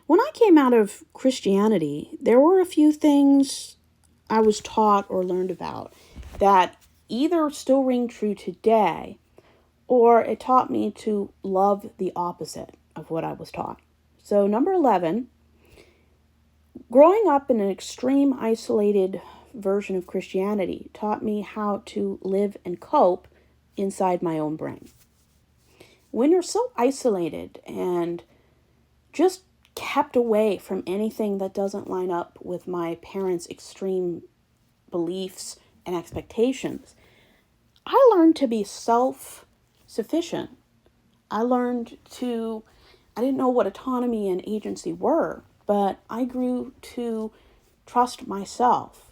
When I came out of Christianity, there were a few things I was taught or learned about that either still ring true today, or it taught me to love the opposite of what I was taught. So, number 11, growing up in an extreme isolated version of Christianity taught me how to live and cope inside my own brain. When you're so isolated and just kept away from anything that doesn't line up with my parents' extreme beliefs and expectations, I learned to be self-sufficient. I didn't know what autonomy and agency were, but I grew to trust myself,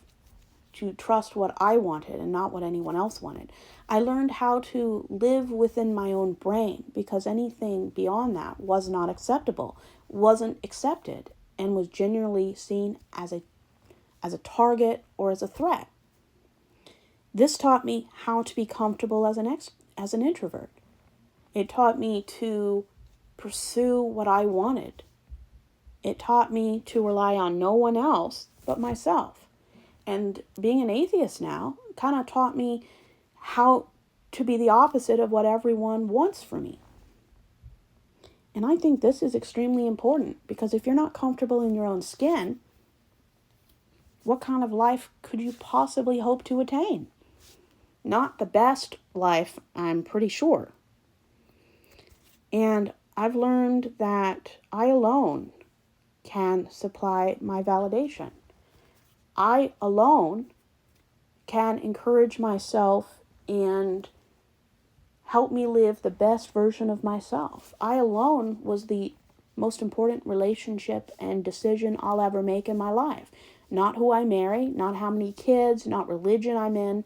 to trust what I wanted and not what anyone else wanted. I learned how to live within my own brain because anything beyond that was not acceptable, wasn't accepted, and was genuinely seen as a target or as a threat. This taught me how to be comfortable as an introvert. It taught me to pursue what I wanted. It taught me to rely on no one else but myself. And being an atheist now kind of taught me how to be the opposite of what everyone wants for me. And I think this is extremely important because if you're not comfortable in your own skin, what kind of life could you possibly hope to attain? Not the best life, I'm pretty sure. And I've learned that I alone can supply my validation. I alone can encourage myself and help me live the best version of myself. I alone was the most important relationship and decision I'll ever make in my life. Not who I marry, not how many kids, not religion I'm in,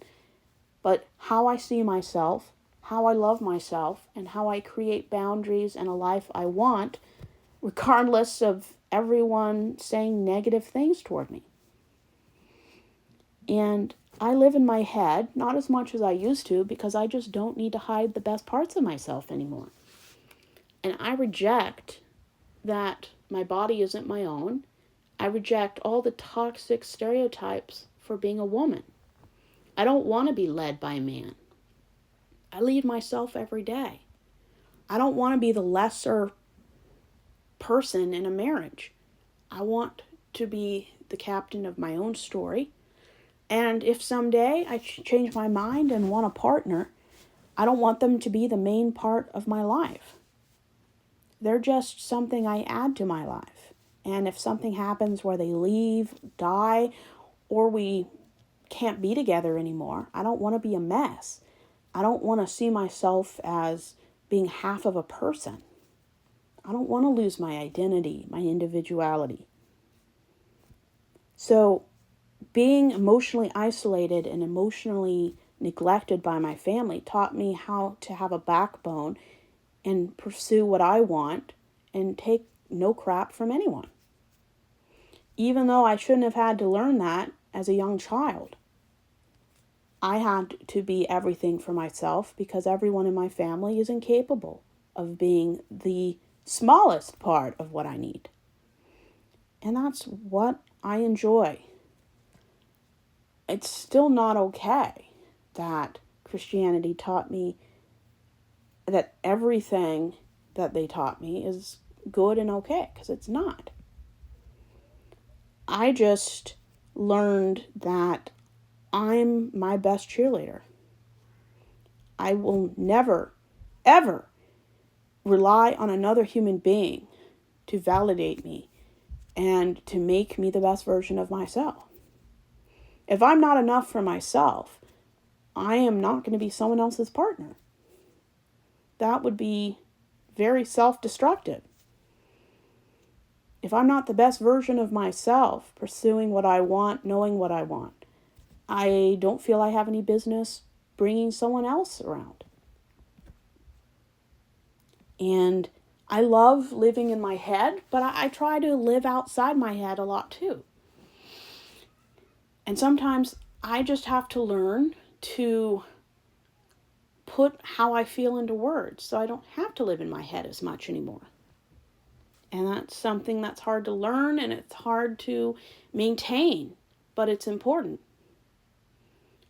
but how I see myself, how I love myself, and how I create boundaries and a life I want, regardless of everyone saying negative things toward me. And I live in my head, not as much as I used to, because I just don't need to hide the best parts of myself anymore. And I reject that my body isn't my own. I reject all the toxic stereotypes for being a woman. I don't want to be led by a man. I lead myself every day. I don't want to be the lesser person in a marriage. I want to be the captain of my own story. And if someday I change my mind and want a partner, I don't want them to be the main part of my life. They're just something I add to my life. And if something happens where they leave, die, or we can't be together anymore, I don't want to be a mess. I don't want to see myself as being half of a person. I don't want to lose my identity, my individuality. So, being emotionally isolated and emotionally neglected by my family taught me how to have a backbone and pursue what I want and take no crap from anyone. Even though I shouldn't have had to learn that as a young child. I had to be everything for myself because everyone in my family is incapable of being the smallest part of what I need. And that's what I enjoy. It's still not okay that Christianity taught me that everything that they taught me is good and okay, because it's not. I just learned that I'm my best cheerleader. I will never, ever rely on another human being to validate me and to make me the best version of myself. If I'm not enough for myself, I am not going to be someone else's partner. That would be very self-destructive. If I'm not the best version of myself, pursuing what I want, knowing what I want, I don't feel I have any business bringing someone else around. And I love living in my head, but I try to live outside my head a lot too. And sometimes I just have to learn to put how I feel into words so I don't have to live in my head as much anymore. And that's something that's hard to learn and it's hard to maintain, but it's important.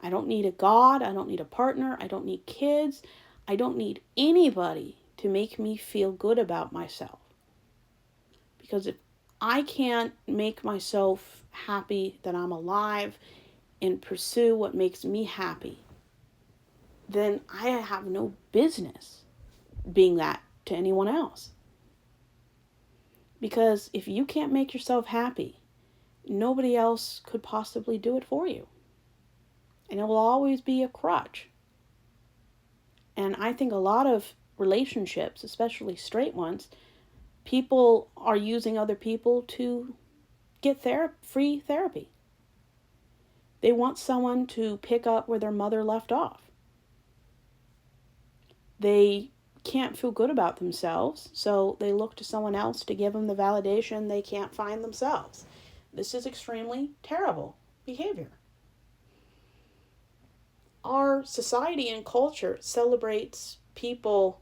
I don't need a God. I don't need a partner. I don't need kids. I don't need anybody to make me feel good about myself. Because if I can't make myself happy that I'm alive and pursue what makes me happy, then I have no business being that to anyone else. Because if you can't make yourself happy, nobody else could possibly do it for you. And it will always be a crutch. And I think a lot of relationships, especially straight ones, people are using other people to get free therapy. They want someone to pick up where their mother left off. They can't feel good about themselves, so they look to someone else to give them the validation they can't find themselves. This is extremely terrible behavior. Our society and culture celebrates people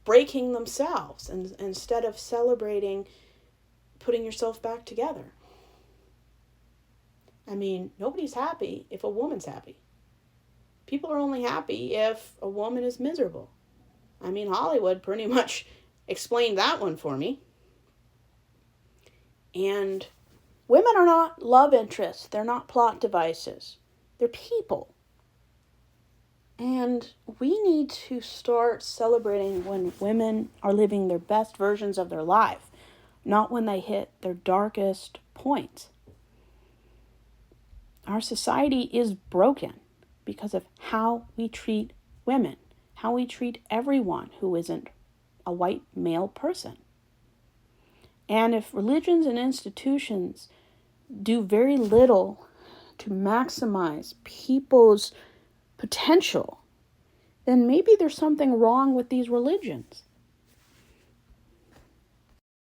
breaking themselves instead of celebrating putting yourself back together. I mean, nobody's happy if a woman's happy. People are only happy if a woman is miserable. I mean, Hollywood pretty much explained that one for me. And women are not love interests. They're not plot devices. They're people. And we need to start celebrating when women are living their best versions of their life, not when they hit their darkest points. Our society is broken because of how we treat women, how we treat everyone who isn't a white male person. And if religions and institutions do very little to maximize people's potential, then maybe there's something wrong with these religions.